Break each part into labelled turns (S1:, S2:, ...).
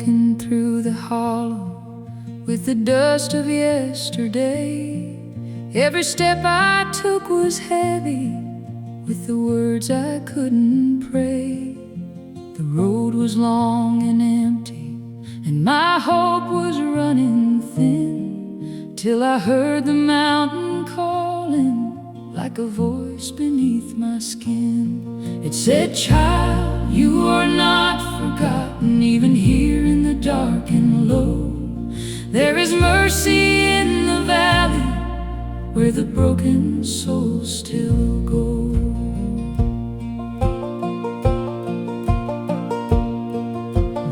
S1: walking through the hollow with the dust of yesterday. Every step I took was heavy with the words I couldn't pray. The road was long and empty, and my hope was running thin, till I heard the mountain calling like a voice beneath my skin. It said, "Child, you are not forgotten, even here in the dark and low. There is mercy in the valley where the broken souls still go."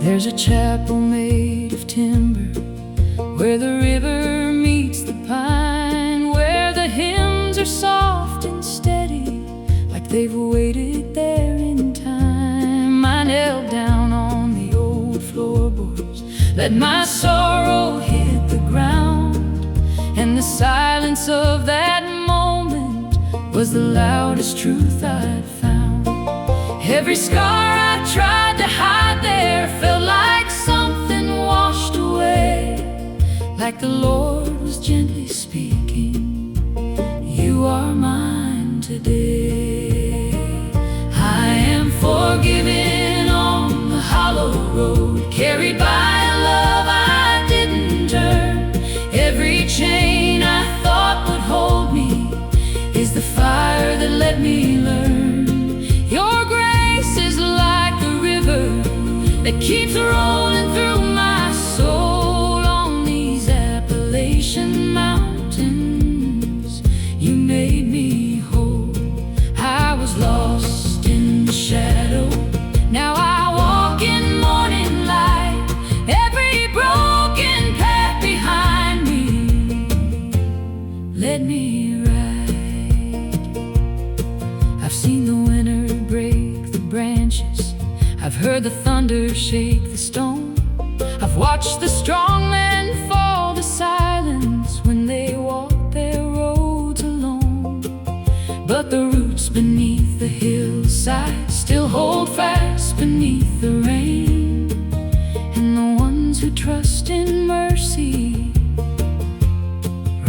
S1: There's a chapel made of timber where the river meets the pine, where the hymns are soft and steady like they've waited there in time. I knelt down on the old floorboards, let my sorrow hit the ground, and the silence of that moment was the loudest truth I'd found. Every scar I tried to hide there felt like something washed away, like the Lord was gently speaking, "You are mine today." I am forgiven on the hollow road, carried by a love I didn't earn. Every chain I thought would hold me is the fire that let me learn. Your grace is like the river that keeps rolling through my soul. On these Appalachian mountains, you made me whole. I was lost in the shadow, now I walk in morning light. Every broken path behind me led me right. I've seen the winter break the branches, I've heard the thunder shake the stone. I've watched the strong men fall to silence when they walk their roads alone. But the roots beneath the hillside still hold fast beneath the rain, and the ones who trust in mercy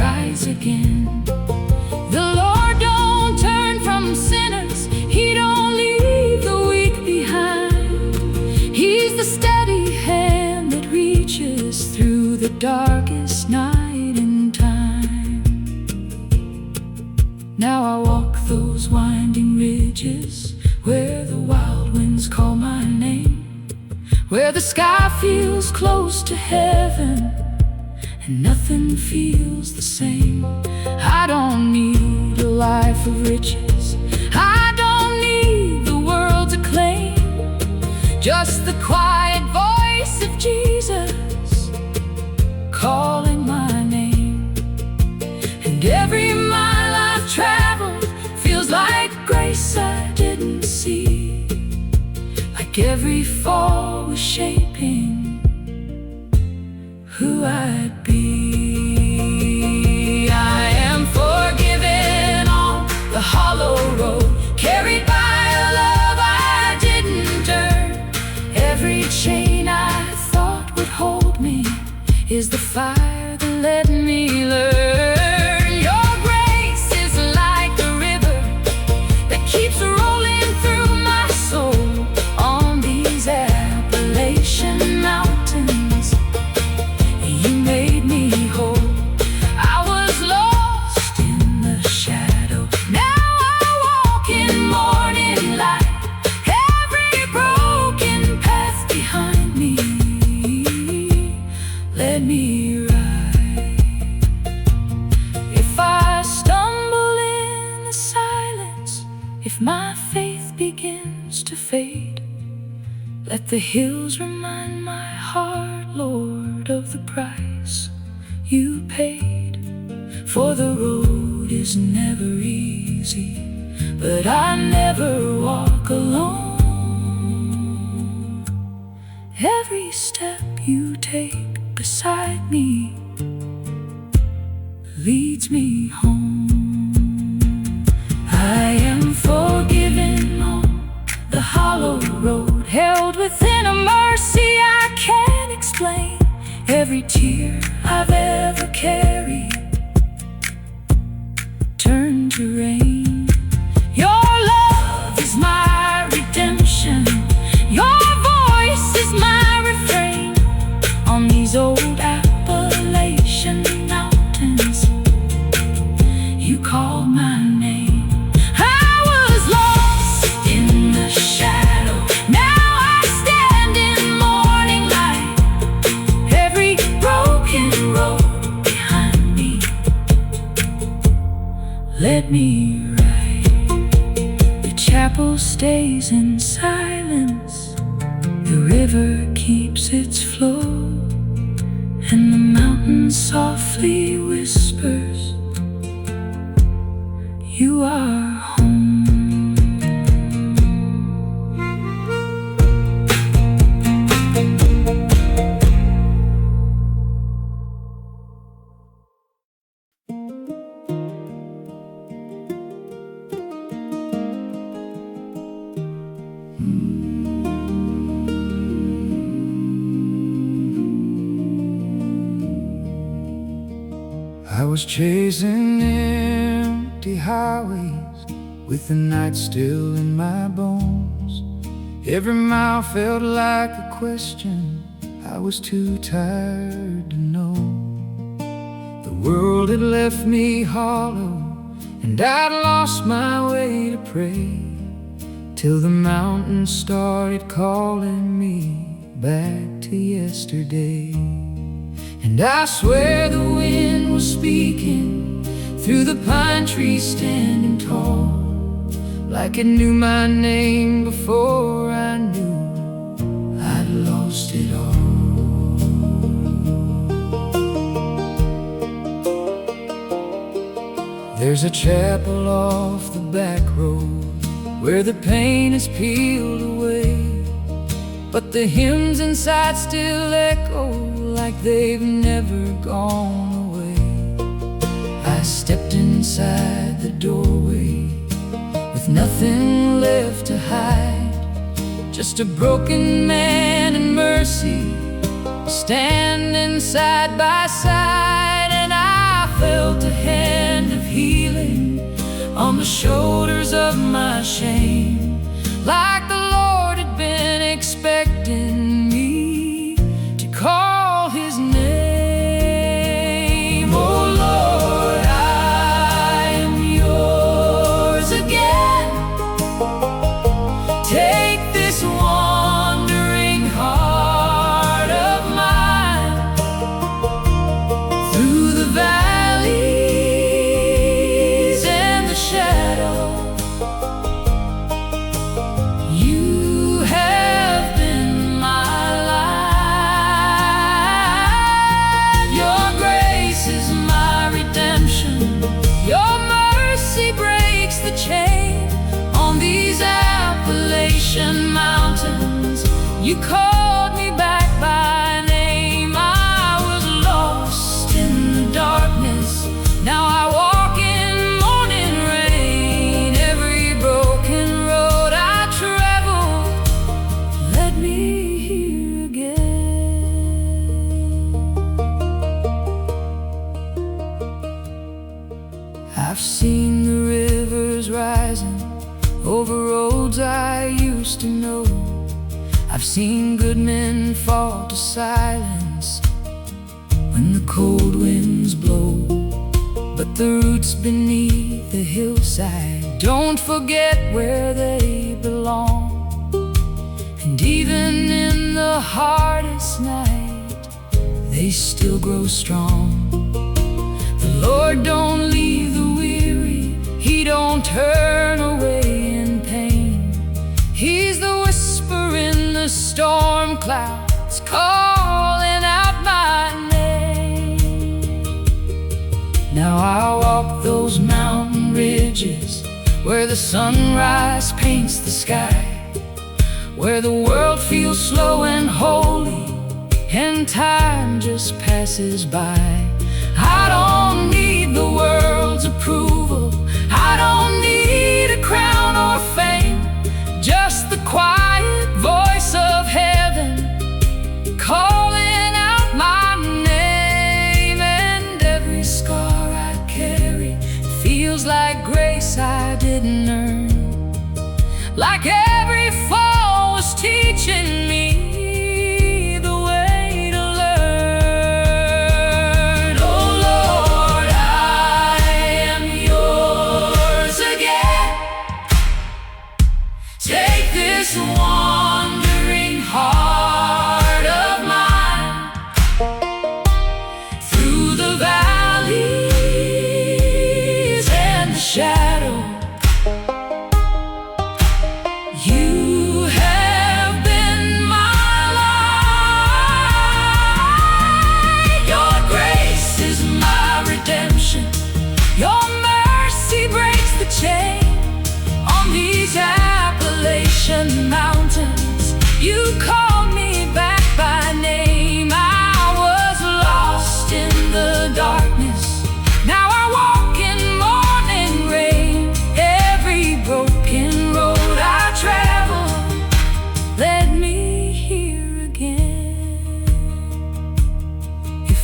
S1: rise again. The Lord don't turn from sinners, He don't leave the weak behind. He's the steady hand that reaches through the darkest night in time. Now I walk those winding ridges where the wild winds call my name, where the sky feels close to heaven and nothing feels the same. I don't need a life of riches, I don't need the world's acclaim, just the quiet voice of Jesus calling my name. And every mile I've traveled feels like grace I didn't see, like every fall was shaping who I'd be. I am forgiven on the hollow road, carried by a love I didn't earn. Every chain I thought would hold me is the fire that let me learn. Your grace is like the river that keeps rolling through my soul. On these Appalachian mountains, you made me whole. I was lost in the shadow, now I walk in morning light. Every broken path behind me led me right. If I stumble in the silence, if my faith begins to fade, let the hills remind my heart, Lord, of the price you paid. For the road is never easy, but I never walk alone. Every step you take beside me leads me home. I am forgiven on the hollow road, held within a mercy I can't explain. every tear I've ever carried turned to rain. Your love is my redemption. Your voice is my refrain. On these old Appalachian mountains, you called my name. I was lost in the shadow. Now I stand in morning light. Every broken road behind me, let me ride. The chapel stays in silence. The river keeps its flow, and the mountain softly whispers, you are home.
S2: I was chasing empty highways with the night still in my bones. Every mile felt like a question I was too tired to know. The world had left me hollow, and I'd lost my way to pray, till the mountains started calling me back to yesterday. And I swear the wind was speaking through the pine trees standing tall, like it knew my name before I knew I'd lost it all. There's a chapel off the back road where the pain is peeled away, but the hymns inside still echo like they've never gone away. I stepped inside the doorway with nothing left to hide, just a broken man and mercy standing side by side. And I felt a hand of healing on the shoulders of my shame, like the Lord had been expecting me to call His name. Oh Lord, I am yours again. Take this wandering heart of mine through the valleys and the shadow. You have been my light. Your grace is my redemption. Your mercy breaks the chain. On these Appalachian mountains, you called me back by name. I was lost in the darkness. Now I walk in morning rain. Every broken road I traveled led me here again. I've seen the rivers rising over roads I used to know. I've seen good men fall to silence when the cold winds blow, but the roots beneath the hillside don't forget where they belong. And even in the hardest night, they still grow strong. The Lord don't leave the weary, He don't turn away in pain. He's the whisper in the storm clouds, calling out my name. Now I walk those mountain ridges where the sunrise paints the sky, where the world feels slow and holy and time just passes by. I don't need the world's approval, I don't need a crown or fame, just the quiet voice of heaven calling out my name.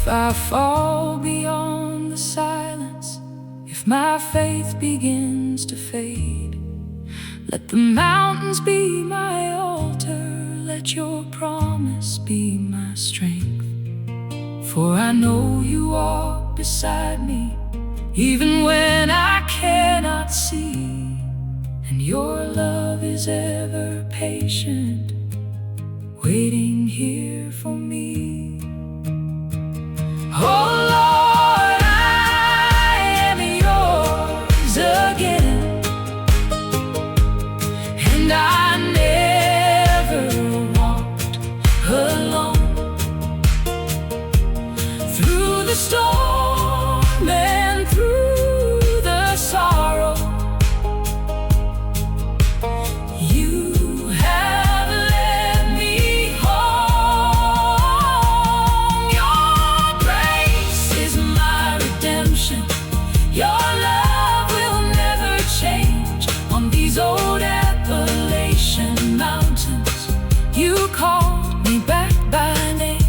S2: If I fall beyond the silence, if my faith begins to fade, let the mountains be my altar, let your promise be my strength. For I know you walk beside me, even when I cannot see, and your love is ever patient, waiting here for me. Oh Lord, I am yours again, and I never walked alone. Through the storm and through the sorrow, you have led me home. Your grace is my redemption. Your love will never change. On these old Appalachian mountains, you called me back by name.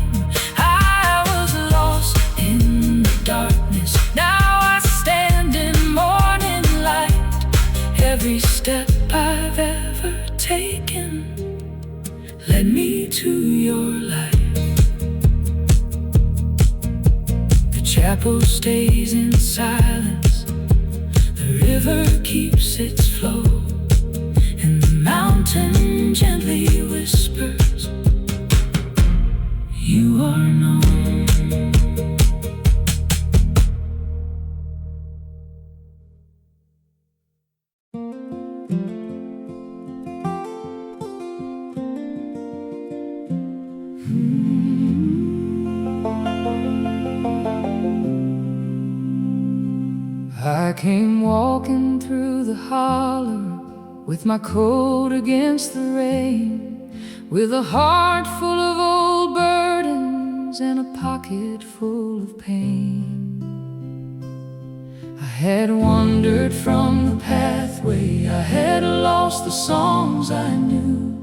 S2: I was lost in the darkness, now I stand in morning light. Every step I've ever taken led me to your light. The chapel stays in silence, the river keeps its flow, and the mountain gently whispers, you are known. I came walking through the holler with my coat against the rain, with a heart full of old burdens and a pocket full of pain. I had wandered from the pathway, I had lost the songs I knew,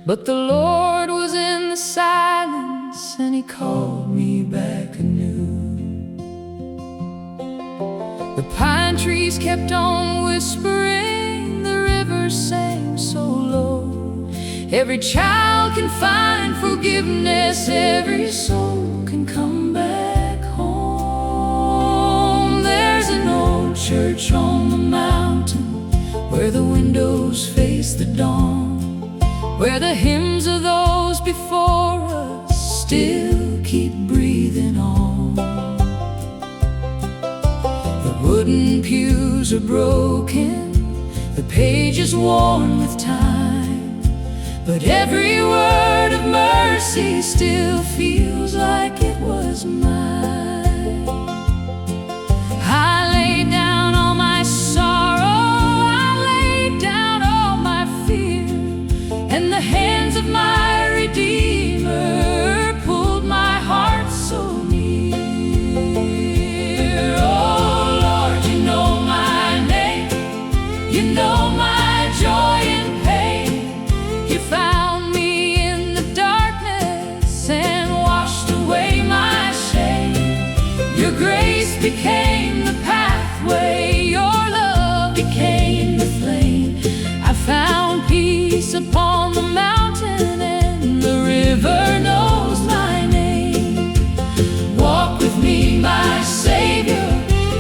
S2: but the Lord was in the silence and He called me back anew. The pine trees kept on whispering, the river sang so low. Every child can find forgiveness, every soul can come back home. There's an old church on the mountain where the windows face the dawn, where the hymns of those before us still keep breathing on. The wooden pews are broken, the pages worn with time, but every word of mercy still feels like it was mine. I laid down all my sorrow, I laid down all my fear, and the hands of my Redeemer pulled my heart so near. Oh Lord, you know my name, you know my joy and pain. You found me in the darkness and washed away my shame. Your grace became the pathway, your love became the flame. I found peace upon the mountain, and the river knows my name. Walk with me, my Savior,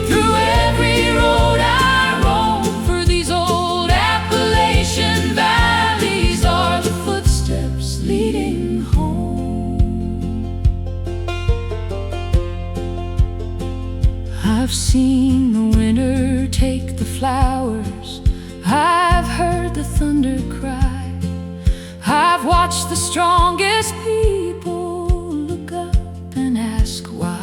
S2: through every road I roam, for these old Appalachian valleys are the footsteps leading home. I've seen the winter take the flowers, I've heard the thunder cry, I've watched the strongest people look up and ask why.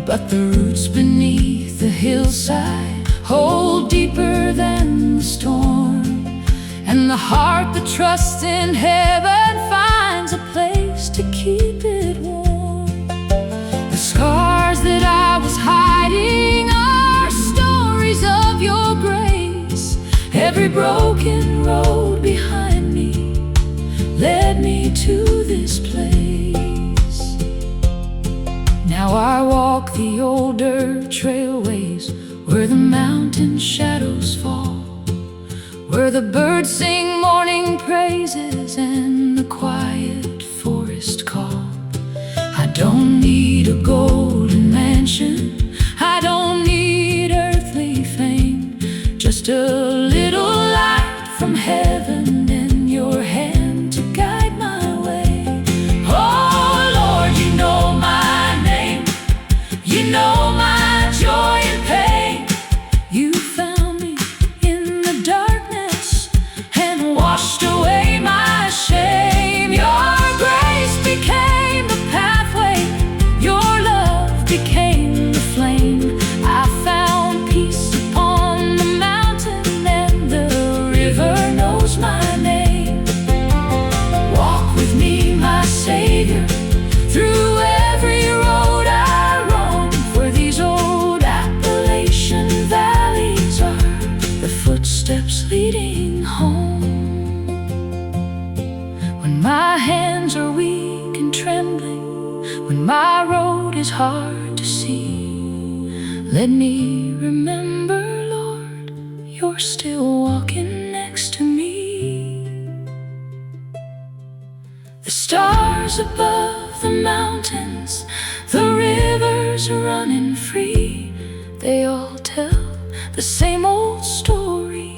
S2: But the roots beneath the hillside hold deeper than the storm, and the heart that trusts in heaven finds a place to keep it warm. The scars that I was hiding are stories of your grace. Every broken road behind me led me to this place.
S1: Now I walk the old dirt trailways where the mountain shadows fall, where the birds sing morning praises and the quiet forest call. I don't need a golden mansion, I don't need earthly fame, just a little light from heaven and your hand to guide my way. Oh Lord, you know my name, you know my joy and pain. You found me in the darkness and washed away my shame. Your grace became the pathway, your love became the flame. I found peace upon the mountain and the river knows my name. Walk with me, my Savior, through every road I roam, where these old Appalachian valleys are the footsteps leading home. When my hands are weak and trembling, when my road is hard to see, let me remember, Lord, you're still walking next to me. The stars above the mountains, the rivers running free, they all tell the same old story.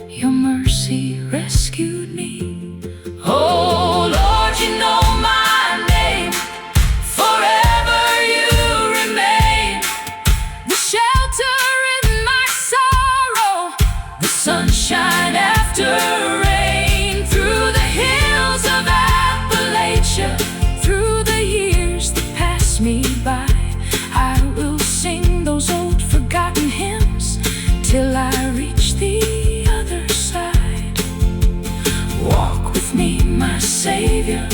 S1: Your mercy rescued me. Oh Lord, you know my name, forever you remain. The shelter in my sorrow, the sunshine after rain. Through the hills of Appalachia, through the years that pass me by, I will sing those old forgotten hymns till I reach the other side. Walk with me, my Savior,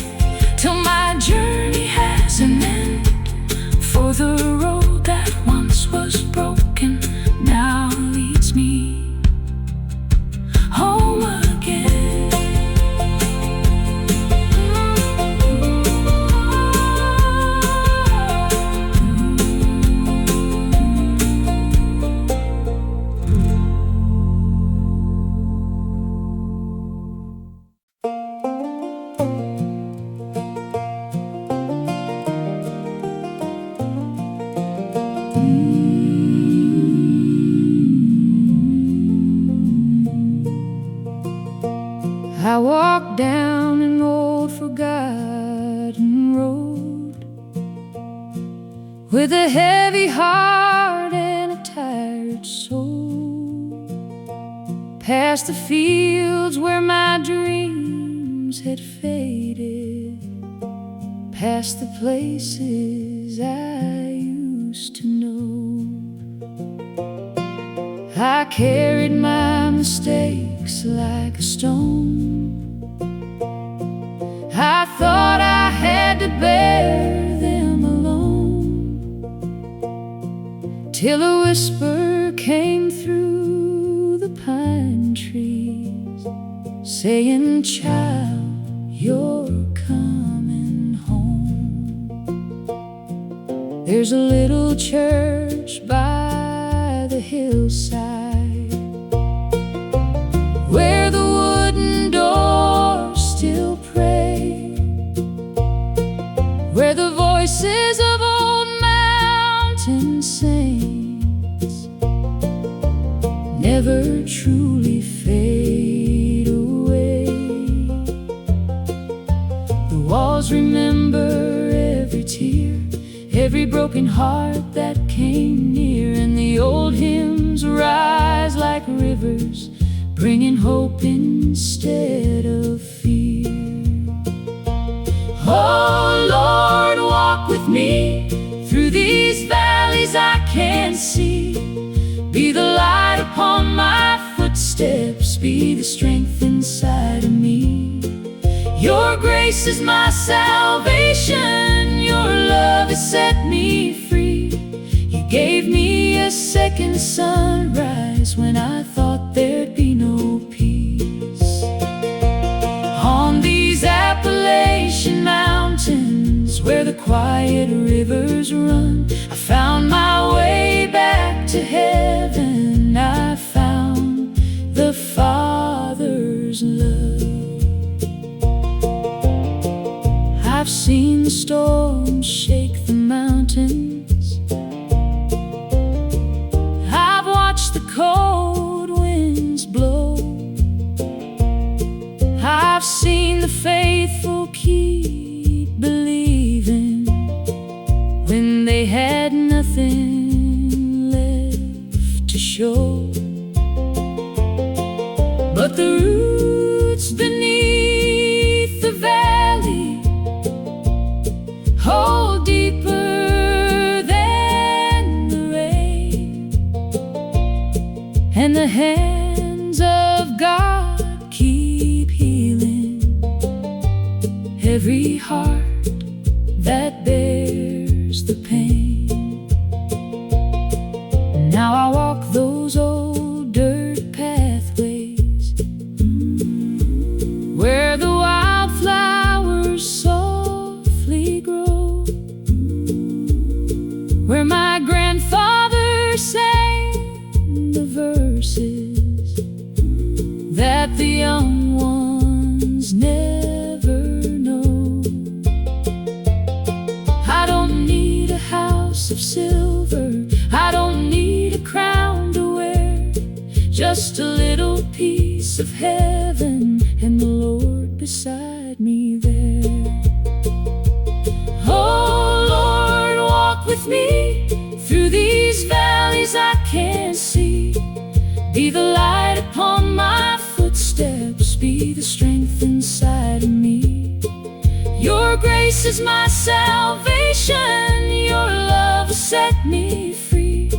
S1: till my journey has an end. For the road that once was broken now leads me home again. I walk down an old forgotten road with a heavy heart and a tired soul, past the fields where my dreams had faded, past the places I used to know. I carried my mistakes like a stone. I thought I had to bear them alone, till a whisper came through the pine trees, saying, "Child, you're coming home." There's a little church by the hillside, where the wooden doors still pray, where the voices of old mountain saints never truly fade away. The walls remember every tear, every broken heart that came near, and the old hymns rise like rivers, bringing hope instead of fear. Oh Lord, walk with me through these valleys I can't see. Be the light upon my footsteps, be the strength inside of me. Your grace is my salvation, your love has set me free. You gave me a second sunrise when I thought there'd be no peace. On these Appalachian mountains, where the quiet rivers run. I found my way back to heaven. I found the Father's love. I've seen the storms shake the mountains. I've watched the cold winds blow. I've seen the faithful keep believing when they had nothing left to show. But the roots beneath the valley hold deeper than the rain, and the hands of God keep healing every heart that bears the pain. Now I walk those old dirt pathways where the wildflowers softly grow, where my grandfather sang the verses that the young ones never know. I don't need a house of silver, I don't need a crown to wear, just a little piece of heaven and the Lord beside me there. Oh Lord, walk with me through these valleys I can't see. Be the light upon my footsteps, be the strength inside of me. Your grace is my salvation, your love set me free.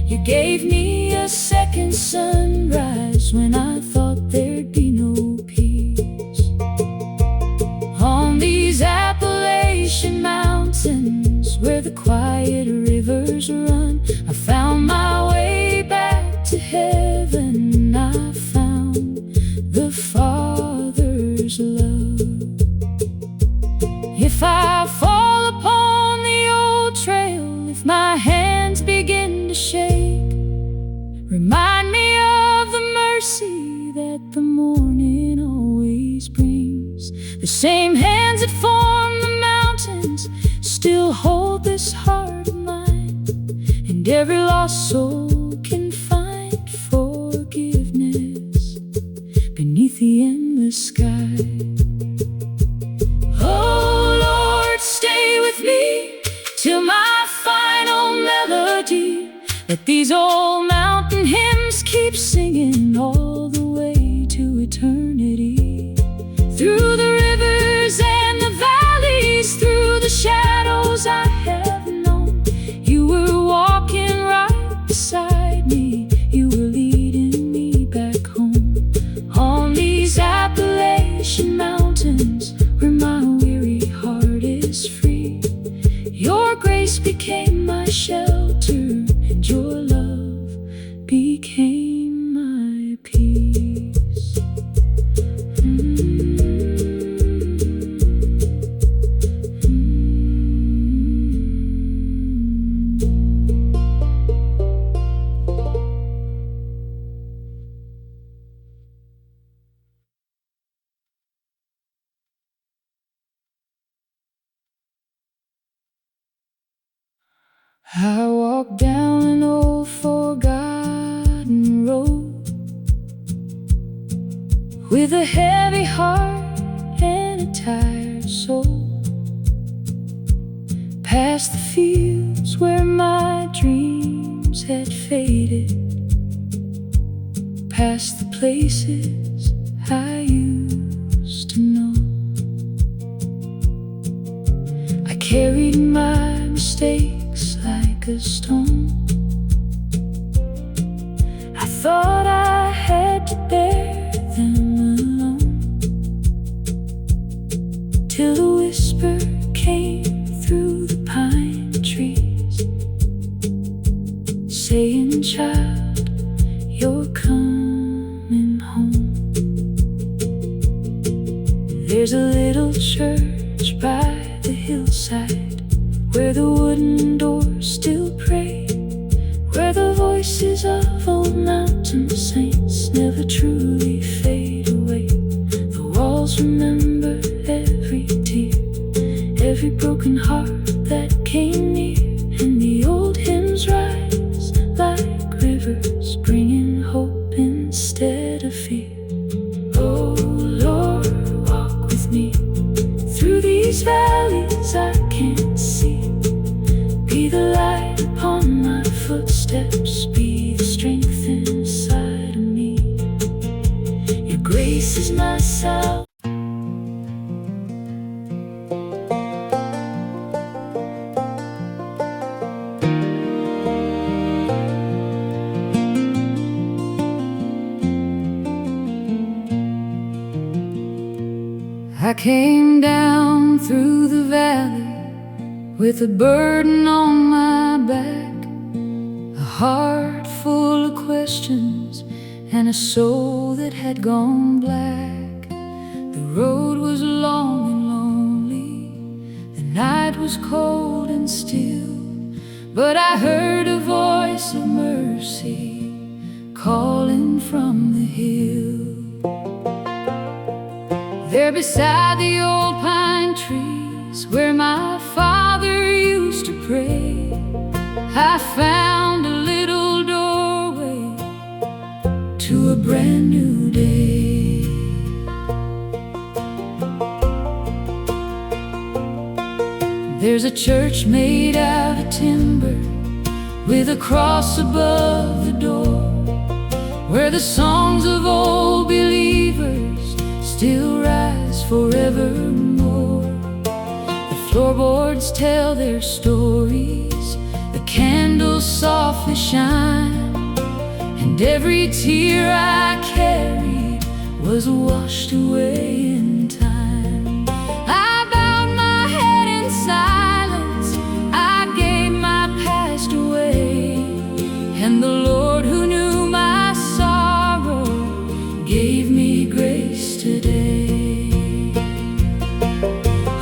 S1: You gave me a second sunrise when I thought there'd be no peace. On these Appalachian mountains where the quiet rivers run, I found my way back to heaven. I found the Father's love. If I fall upon the old trail, if my hands begin to shake, remind me of the mercy that the morning always brings. The same hands that form the mountains still hold this heart of mine, and every lost soul can find forgiveness beneath the endless sky. Oh Lord, stay with me till my final melody. Let these old mountain hymns keep singing all the way to eternity. Through the rivers and the valleys, through the shadows I have known, you were walking right beside me. You were leading me back home. On these Appalachian mountains where my weary heart is free, your grace became my shelter, and your love became my peace. I walk down an old forgotten road with a heavy heart and a tired soul, past the fields where my dreams had faded, past the places I used to know. I carried my mistakes like a stone. I thought I had to bear them alone, till a whisper came through the pine trees, saying, "Child, you're coming home." There's a little church by the hillside wooden doors still pray, where the voices of old mountain saints never truly fade away. The walls remember every tear, every broken heart that came near, and the old hymns rise like rivers, bringing hope instead of fear. Oh Lord, walk with me through these valleys I can't see. Be the light upon my footsteps, be the strength inside of me. Your grace is my salvation.
S2: I came down through the valley with a burden on my back, a heart full of questions and a soul that had gone black. The road was long and lonely, the night was cold and still, but I heard a voice of mercy calling from the hill. There beside the old pine trees where my father used to pray, I found a little doorway to a brand new day. There's a church made out of timber with a cross above the door, where the songs of old believers still rise forevermore. The floorboards tell their stories, the candles softly shine, and every tear I carried was washed away in time. I bowed my head in silence, I gave my past away, and the Lord who knew my sorrow gave me grace today.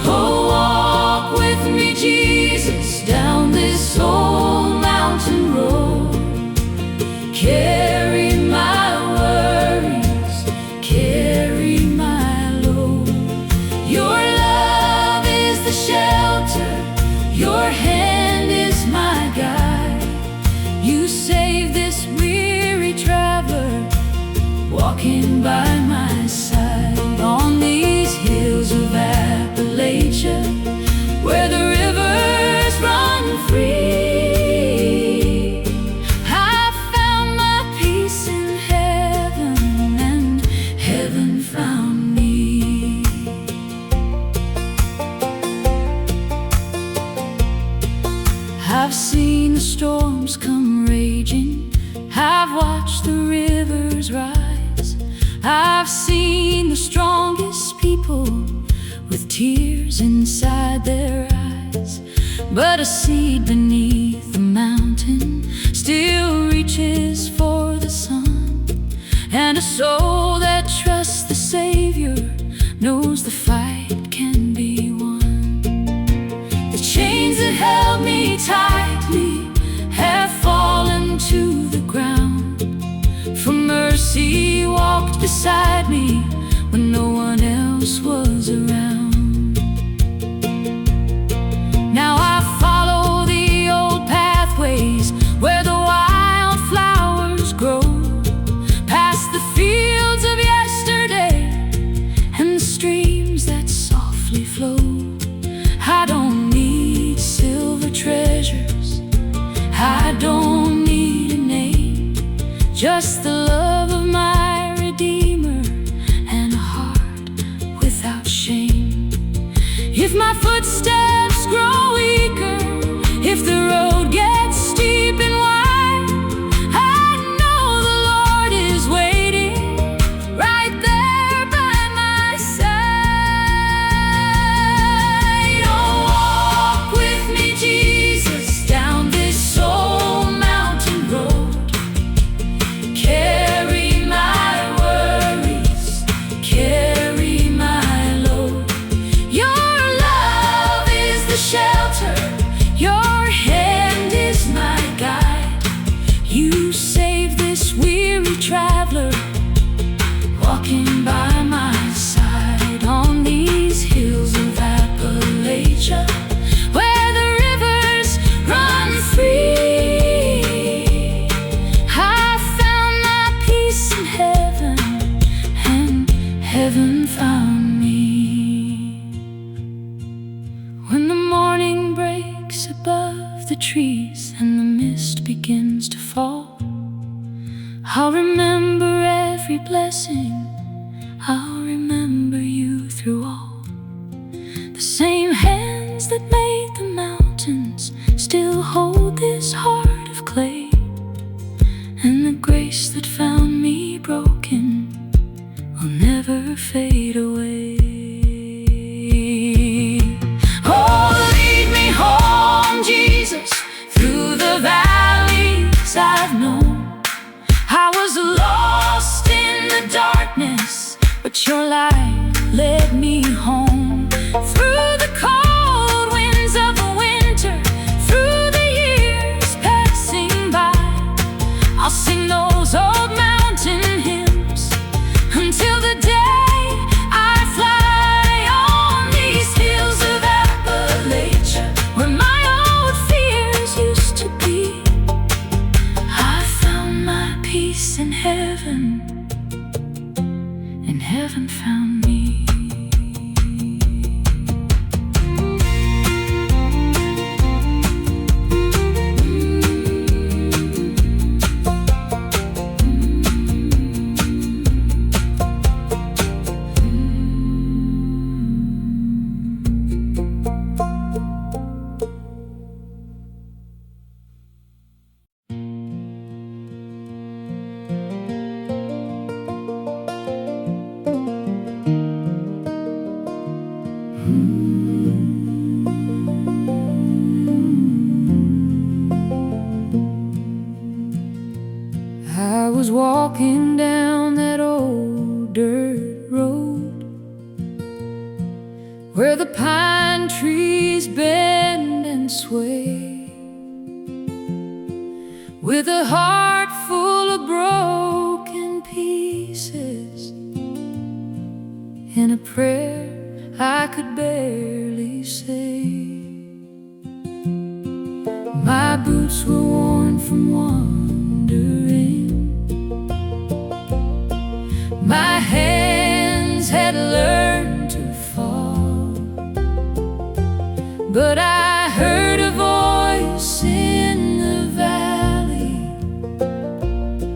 S2: Oh, walk with me, Jesus, down this old mountain road. Carry my worries, carry my load. Your love is the shelter, your hand is my guide. You save this weary traveler walking by my side. On these hills of Appalachian, where the rivers run free, I found my peace in heaven, and heaven found me. I've seen the storms come raging, I've watched the rivers rise, I've seen the strongest people with tears inside their eyes. But a seed beneath the mountain still reaches for the sun, and a soul that trusts the Savior knows the fight can be won. The chains that held me tightly have fallen to the ground, for mercy walked beside me when no one else was around. Now I follow the old pathways where the wildflowers grow, past the fields of yesterday and the streams that softly flow. I don't need silver treasures, I don't need a name, just the love of my Redeemer and a heart without shame.
S1: Appalachian, where the rivers run free. I found my peace in heaven, and heaven found me. When the morning breaks above the trees and the mist begins to fall, I'll remember every blessing, I'll remember you through all. The same hands that made the mountains still hold this heart of clay, and the grace that found me broken will never fade away. Oh, lead me home, Jesus, through the valleys I've known. I was lost in the darkness, but your light led me home. Through the cold winds of the winter, through the years passing by, I'll sing those old mountain hymns until the day I fly on these hills of Appalachia, where my old fears used to be. I found my peace in heaven, and heaven found me. I was walking down that old dirt road where the pine trees bend and sway, with a heart full of broken pieces, in a prayer I could barely say. My boots were worn from wandering, my hands had learned to fall, but I heard a voice in the valley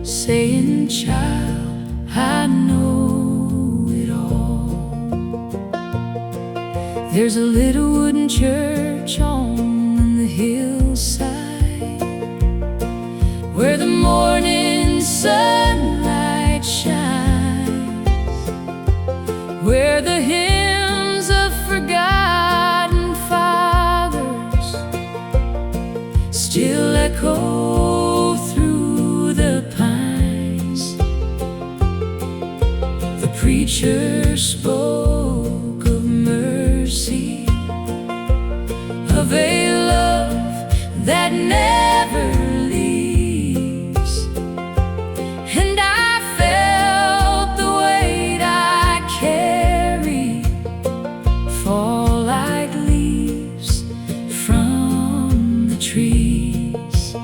S1: saying, "Child, I know it all." There's a little wooden church on the hillside where the morning sunlight shines, where the hymns of forgotten fathers still echo through the pines. The preacher spoke of mercy, of a love that never leaves, and I felt the weight I carry fall like leaves from the trees.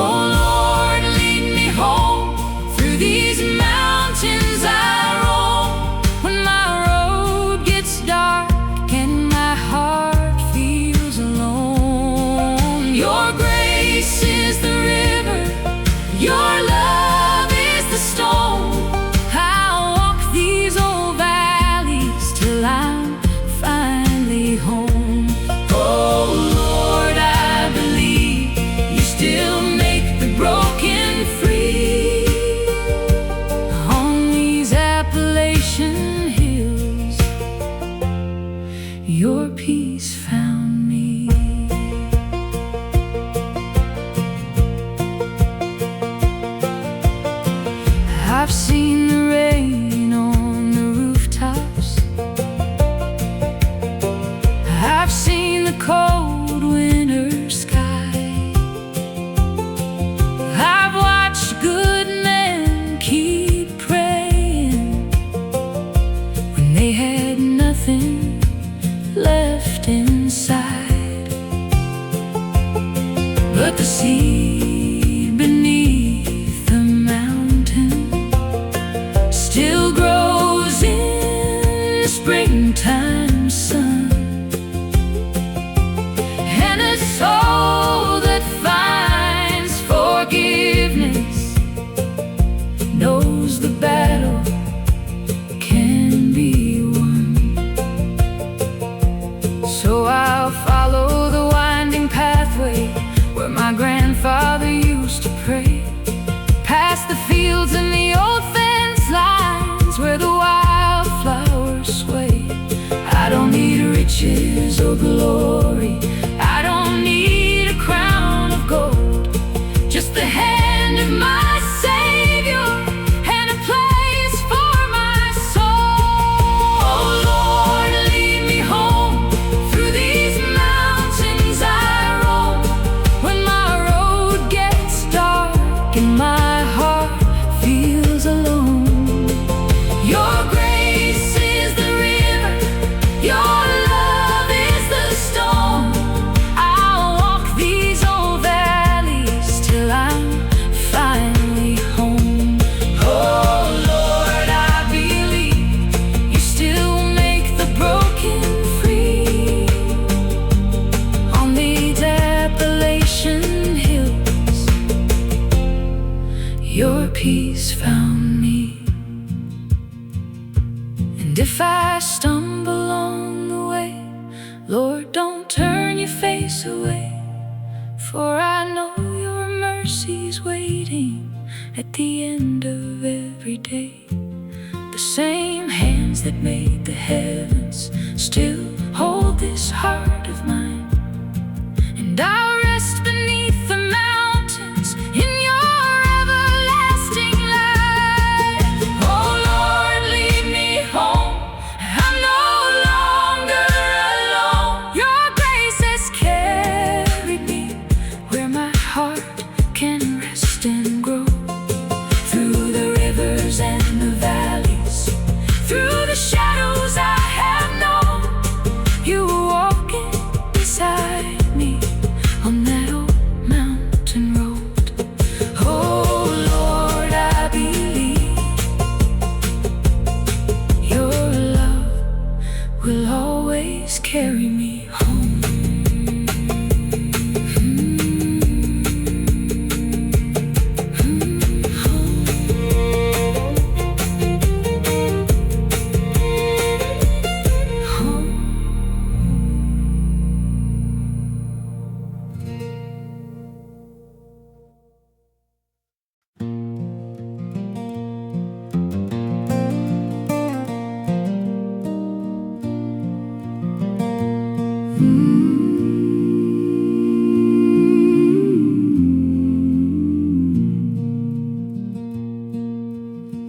S1: Oh Lord, lead me home through these mountains I roam, when my road gets dark and my heart feels alone. Your grace is the river, your love is the stone. I'll walk these old valleys till I'm finally home. Oh Lord, I believe you still make the broken free. On these Appalachian hills, your peace found me. I've seen the rain on the rooftops, I've seen the cold winter sky, I've watched good men keep praying when they had nothing left
S2: rest inside. But the seed beneath the mountain still grows in springtime sun. And a soul that finds forgiveness knows the battle can be won. So I'll follow the winding pathway where my grandfather used to pray, past the fields and the old fence lines where the wildflowers sway. I don't need riches or glory, I don't need a crown of gold, just the hand of my Savior and a place for my soul. Oh Lord, lead me home through these mountains I roam, when my road gets dark and my heart feels alone. Your grace is the river, your love is the stone. I'll walk these old valleys till I'm finally home. Oh Lord, I believe you still make the broken free. On these Appalachian hills, your peace found me. And if I stumble on the way, Lord, don't turn your face away, for I know your mercy's waiting at the end of every day. The same hands that made the heavens still hold this heart of mine, and I'll rest beneath the mountains in your everlasting light. Oh Lord, lead me home, I'm no longer alone. Your grace has carried me where my heart can rest and grow, through the rivers and the valleys, through the shadows I have known. You were walking beside me on that old mountain road. Oh Lord, I believe your love will always carry me home.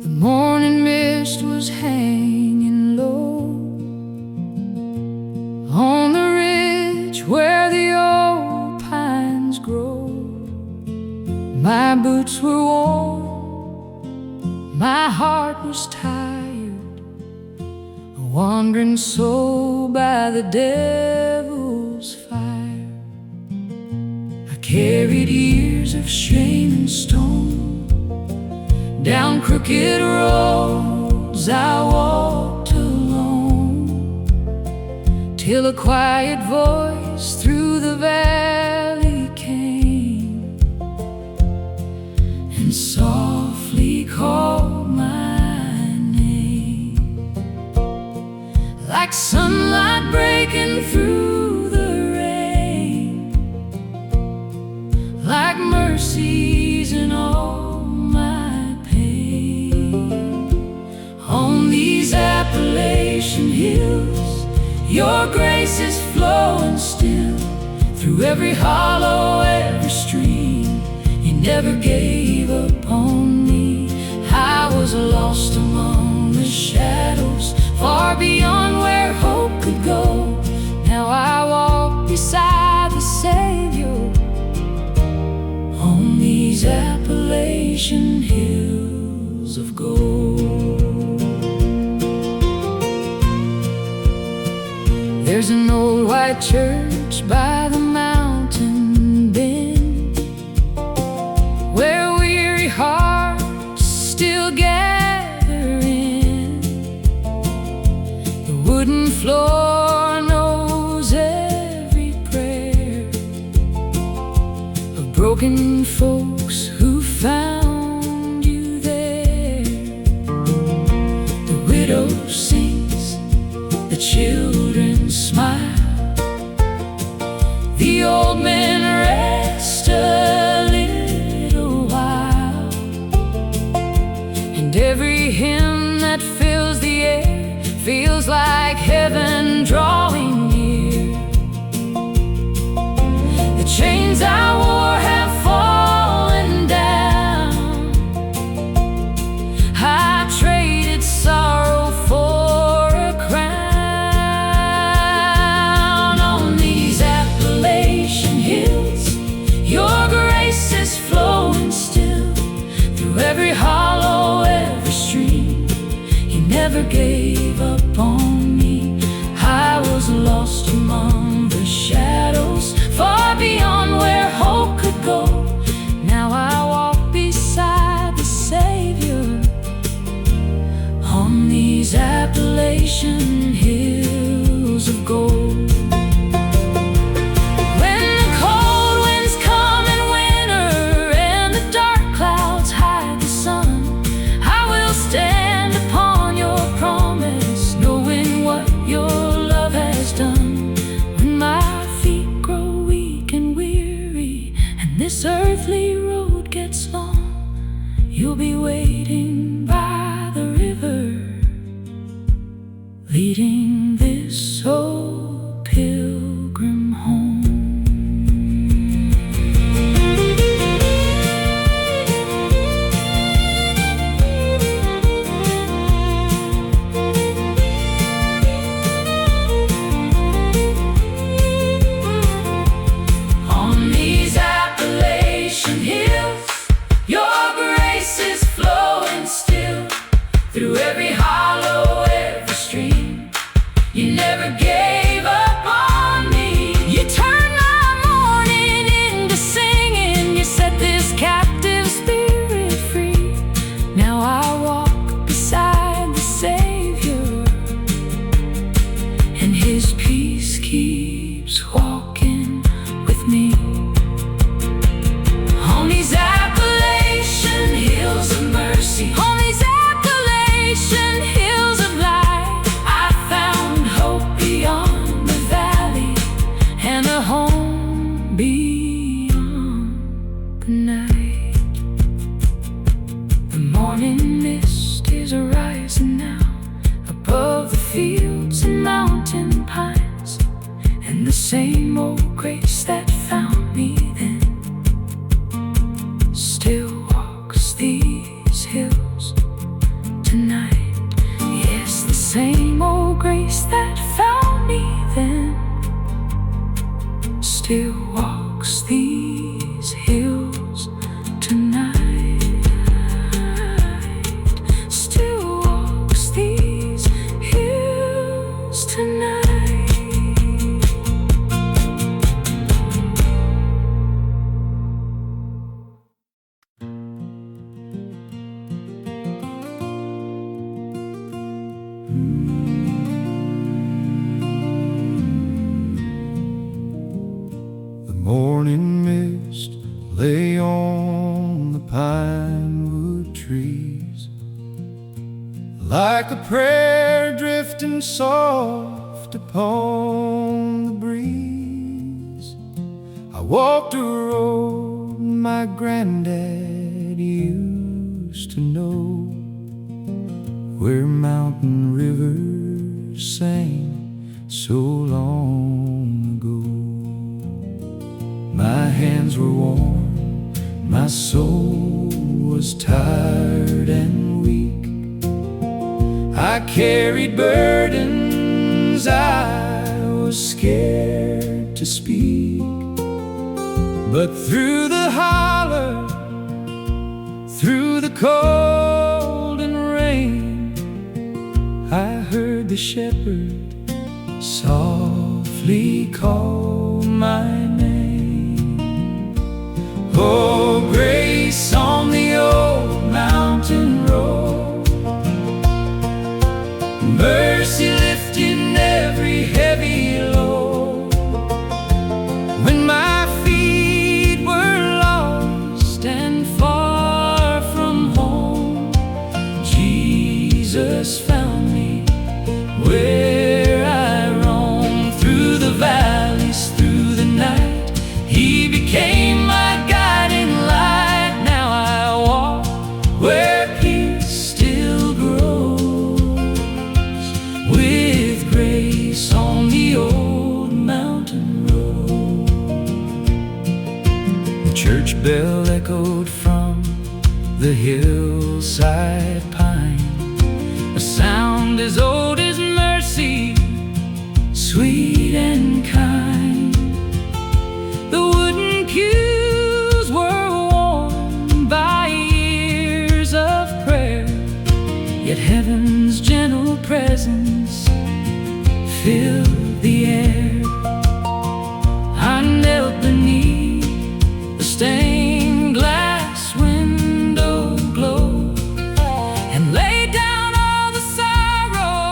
S2: The morning mist was hanging low on the ridge where the old pines grow. My boots were worn, my heart was tired, a wandering soul by the devil's fire. I carried years of shame and stone, down crooked roads I walked alone, till a quiet voice through the valley came and softly called my name. Like sunlight breaking through the rain, like mercies in all my pain. On these Appalachian hills, your grace is flowing still, through every hollow, every stream. You never gave up on me. I was lost among the shadows, far beyond where hope could go. Now I walk beside the Savior on these Appalachian hills of gold. There's There's an old white church by the mountain bend, where weary hearts still gather in. The wooden floor knows every prayer of broken folks who found you there. The widow sings, the children smile, the old men rest a little while, and every hymn that fills the air feels like heaven drawing near. The chains I wore have fallen down. I traded sorrow for a crown. On these Appalachian hills, your grace is flowing still. Through every hollow, every stream, you never gave up on me. I was lost among the shadows, far beyond where hope could go. Now I walk beside the Savior on these Appalachian hills of gold. When the cold winds come in winter and the dark clouds hide the sun, I will stand upon your promise, knowing what your love has done. When my feet grow weak and weary and this earthly road gets long, you'll be waiting by the river, leading this old pilgrim home. On these Appalachian hills, your grace is flowing still. Through every hollow, every stream, you never gave up on me. You turned my mourning into singing. You set this captive spirit free. Now I walk beside the Savior, and His peace keeps walking with me. On these Appalachian hills of mercy, on these Appalachian hills of light, I found hope beyond the valley and a home beyond the night. The morning mist is arising now above the fields and mountain pines, and the same old grace that found me then still walks these hills tonight. Yes, the same old grace that found me then still walks these hills tonight. Still walks these hills tonight.
S3: The morning mist lay on the pinewood trees, like a prayer drifting soft upon the breeze. I walked a road my granddad used to know, where mountain rivers sang so long ago. My hands were warm, my soul was tired and weak. I carried burdens I was scared to speak. But through the holler, through the cold and rain, I heard the shepherd softly softly call my name. Oh, grace on the old mountain road, mercy lifting every heavy load. When my feet were lost and far from home, Jesus found me where I roam. Through the valleys, through the night, He became my guiding light. Now I walk where peace still grows, with grace on the old mountain road. The church bell echoed from the hillside pine, a sound as old as mercy, sweet and kind. The wooden pews were worn by years of prayer, yet heaven's gentle presence filled the air. I knelt beneath the stained glass window glow and laid down all the sorrow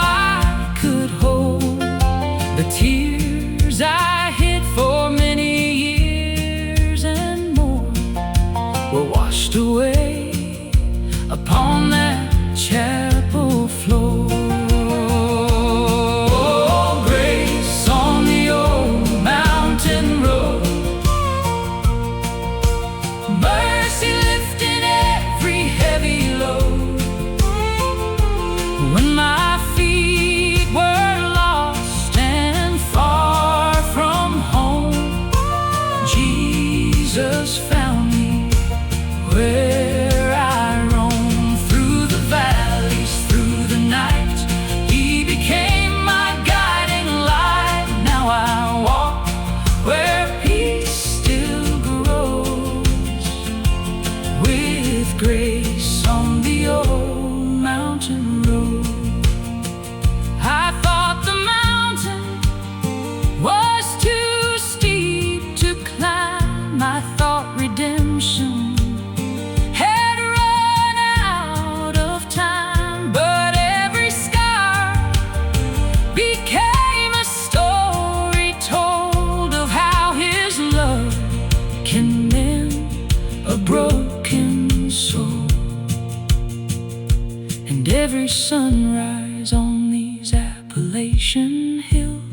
S3: I could hold. The tears I hid for many years and more were washed away upon that chapel floor. Oh, grace on the old mountain road, mercy lifting every heavy load. When my feet were lost and far from home, Jesus found me where I roam. Through the valleys, through the night, He became my guiding light. Now I walk where peace still grows, with grace on the old mountain road. I thought the mountain was too steep to climb. I thought redemption had run out of time, but every scar became a story told of how His love can mend a broken soul. And every sunrise on these Appalachian hills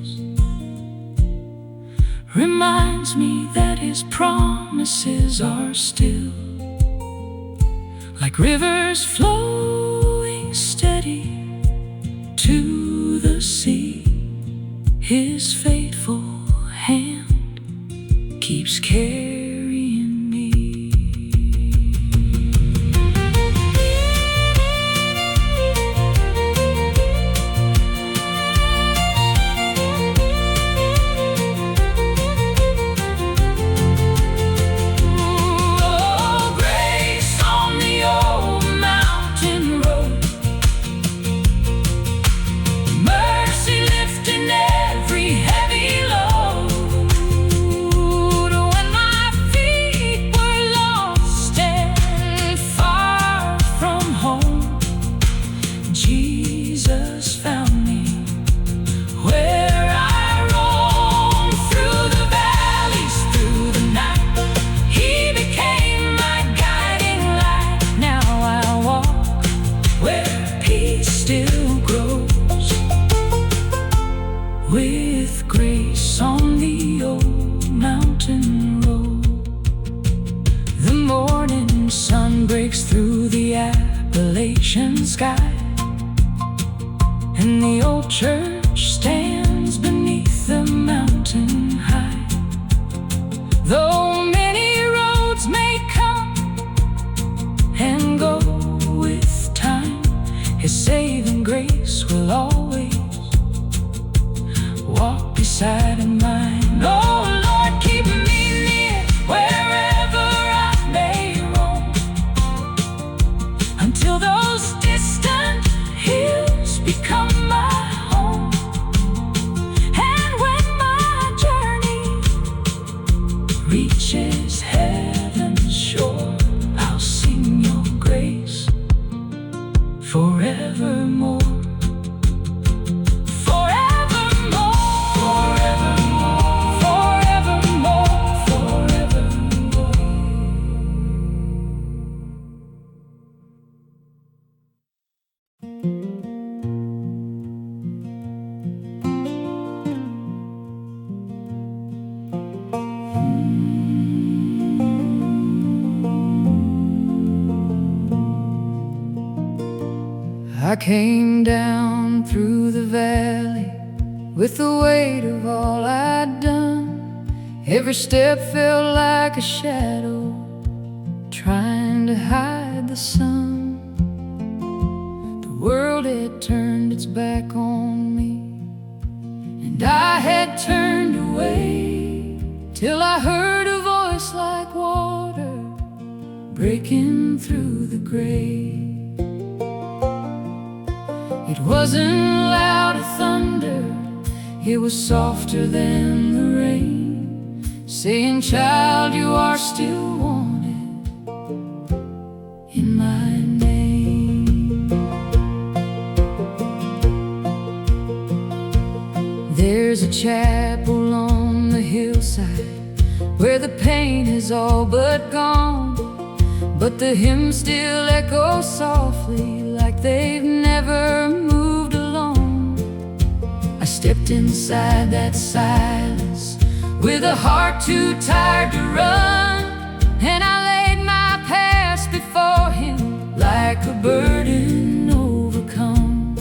S3: reminds me that His promises are still like rivers flowing steady to the sea. His faithful hand keeps carrying me. Oh, grace on the old mountain road, mercy lifting every heavy load. When my feet were lost and far from home, Jesus found me where I roam. Through the valleys, through the night, He became my guiding light. Now I walk where peace still grows, with grace on the old mountain road. The morning sun breaks through the Appalachian sky, and the old church stands beneath the mountain high. Though many roads may come and go with time, His saving grace will always walk beside mine. Oh Lord, keep me near wherever I may roam, until those distant hills become my home. reaches heaven's shore, I'll sing your grace forevermore.
S2: I came down through the valley with the weight of all I'd done. Every step felt like a shadow, trying to hide the sun. The world had turned its back on me, and I had turned away, till I heard a voice like water breaking through the grave. It wasn't loud as thunder, it was softer than the rain, saying, "Child, you are still wanted in my name." There's a chapel on the hillside where the pain is all but gone, but the hymns still echo softly like they've never moved along. I stepped inside that silence with a heart too tired to run, and I laid my past before him like a burden overcome.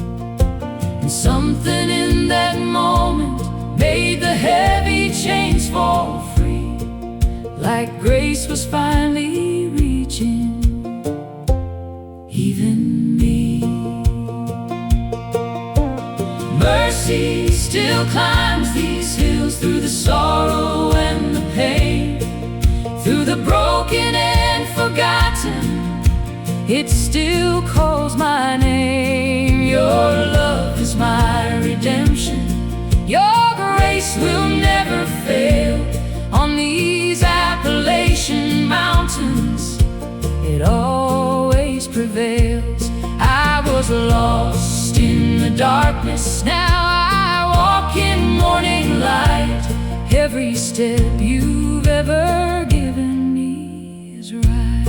S2: And something in that moment made the heavy chains fall free, like grace was finally reaching even me. Mercy still climbs these hills through the sorrow and the pain, through the broken and forgotten. It still calls my name. Your love is my redemption. Your grace will never fail. On these Appalachian mountains, it always prevails. I was lost in the darkness, now I walk in morning light. Every step you've ever given me is right.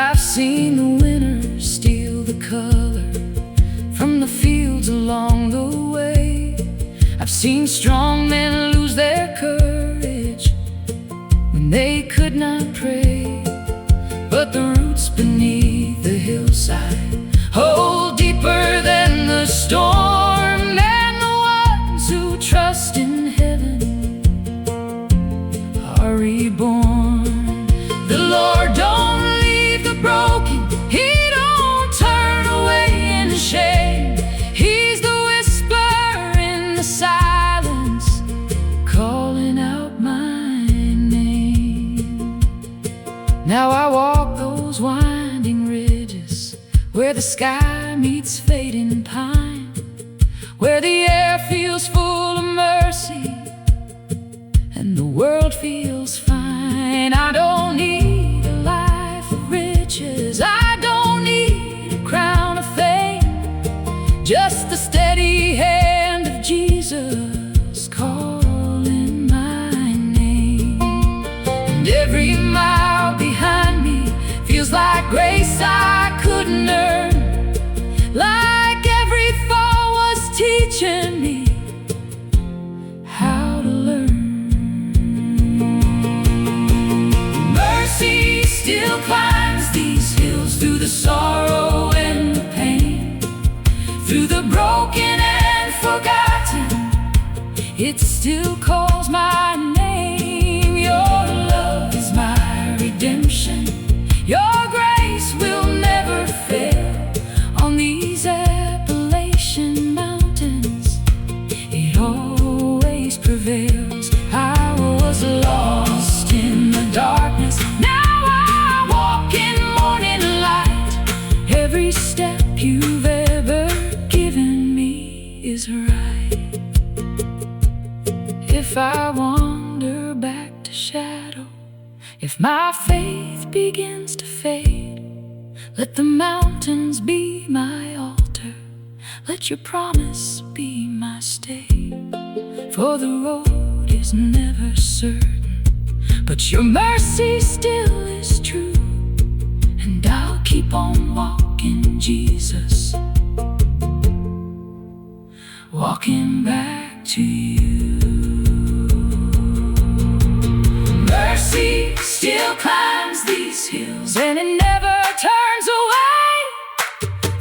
S2: I've seen the winter steal the color from the fields along the way. I've seen strong men lose their courage when they could not pray. But the roots beneath the hillside hold deeper than the storm, and the ones who trust in heaven are reborn. The Lord don't leave the broken, He don't turn away in shame. He's the whisper in the silence, calling out my name. Now I walk those winding ridges where the sky meets fading pine, where the air feels full of mercy and the world feels fine. I don't need a life of riches, I don't need a crown of fame, just the steady hand of Jesus calling my name. And every mile behind me feels like grace I couldn't earn, like every fall was teaching me how to learn. Mercy still climbs these hills through the sorrow and the pain, through the broken and forgotten. It still calls my name. Your love is my redemption. Your grace will never fail. On these Appalachian mountains, it always prevails. I was lost in the darkness, now I walk in morning light. Every step you've ever given me is right.
S1: If my faith begins to fade, let the mountains be my altar. Let your promise be my stay. For the road is never certain, but your mercy still is true. And I'll keep on walking, Jesus, walking back to you. Mercy still climbs these hills, and it never turns away.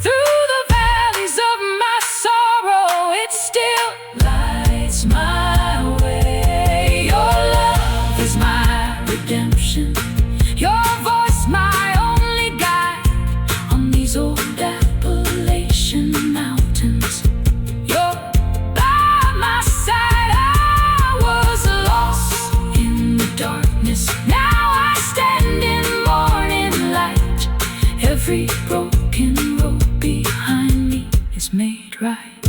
S1: Through the valleys of my sorrow, it still lights my way. Your love is my redemption, your voice my only guide. On these old Appalachian mountains, you're by my side. I was lost in the darkness, now I stand in morning light. Every broken road behind me is made right.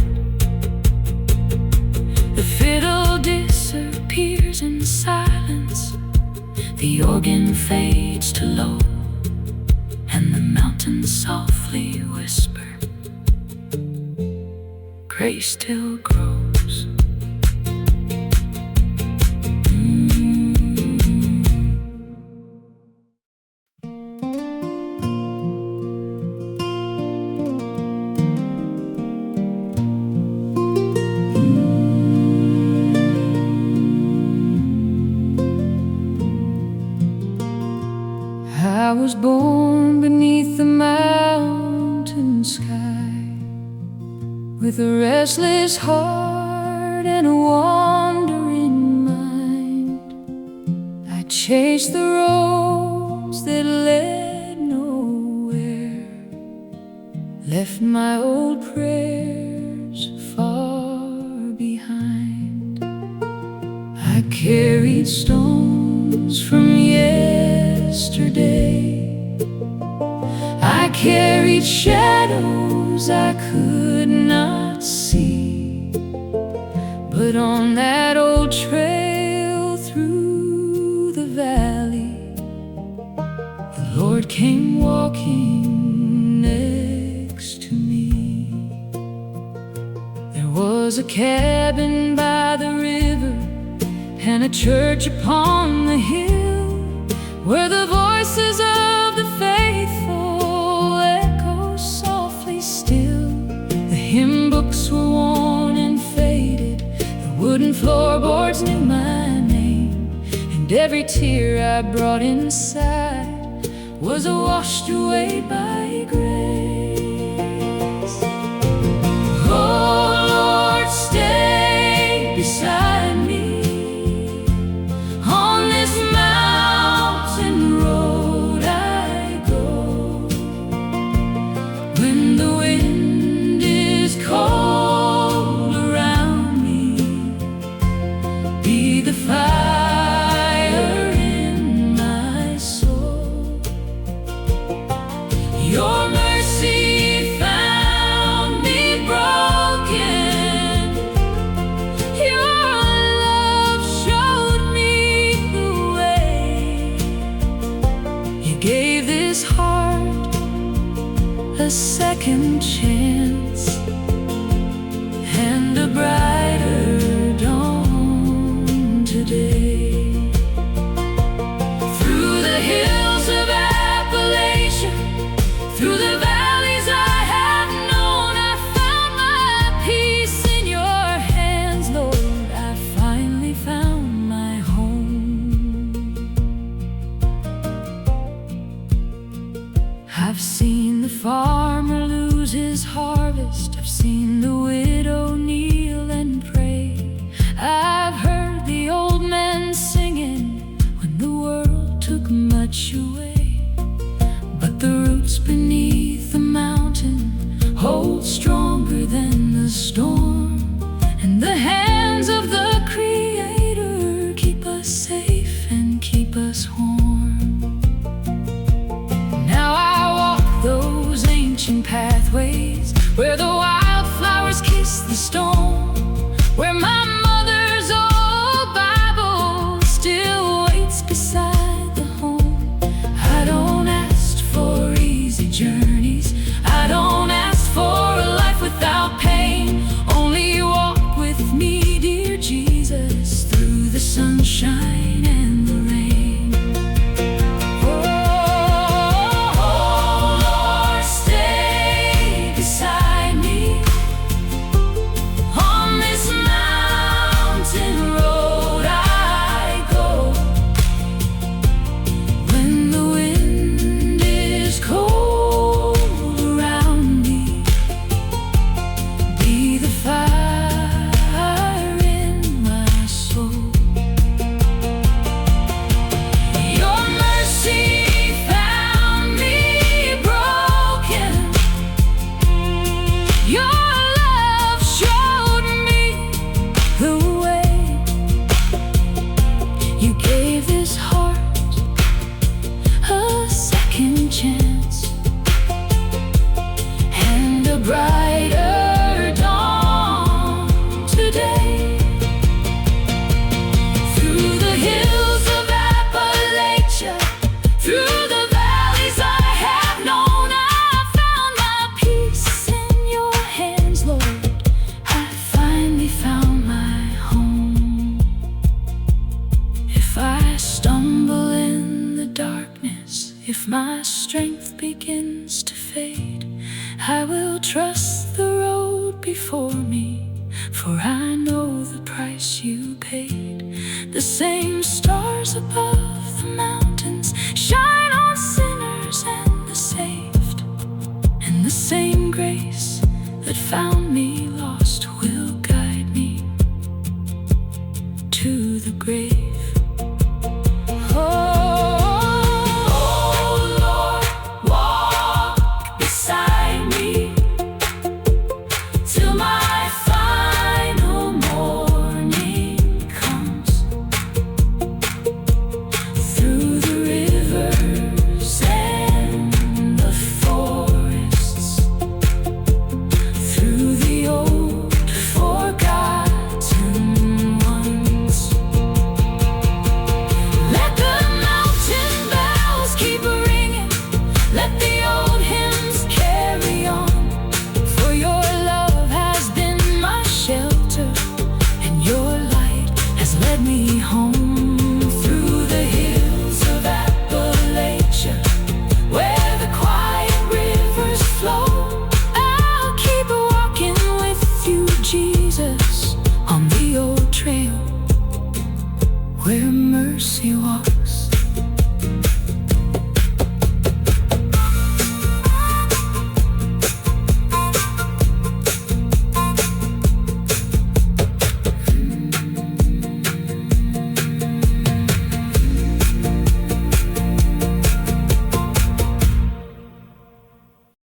S1: The fiddle disappears in silence, the organ fades to low, and the mountains softly whisper, grace still grows. I was born beneath the mountain sky, with a restless heart and a wandering mind. I chased the roads that led nowhere, left my old prayers far behind. I carried stones from yesterday, I carried shadows I could not see. But on that old trail through the valley, the Lord came walking next to me. There was a cabin by the river and a church upon the hill, where the voices of the faithful echo softly still. The hymn books were worn and faded, the wooden floorboards knew my name, and every tear I brought inside was washed away by grace. Oh Lord, stay beside me on this mountain road I go. When the wind is cold around me, be the fire in my soul. Your mercy found me broken, your love showed me the way. You gave this heart a second chance and a brighter dawn today. Through the hills of Appalachian, through the valleys I have known, I found my peace in your hands, Lord. I finally found my home. I've seen the farmer lose his harvest, I've seen the widow kneel and pray, I've heard the old men singing when the world took much away. But the roots beneath the mountain hold stronger than the storm, and the hands of the Creator keep us safe and keep us warm. Now I walk those ancient pathways where the wildflowers kiss the stone, where my mother's old Bible still waits beside the home. before me, for I know the price you paid. The same stars above the mountains shine on sinners and the saved, and the same grace that found me lost will guide me to the grave.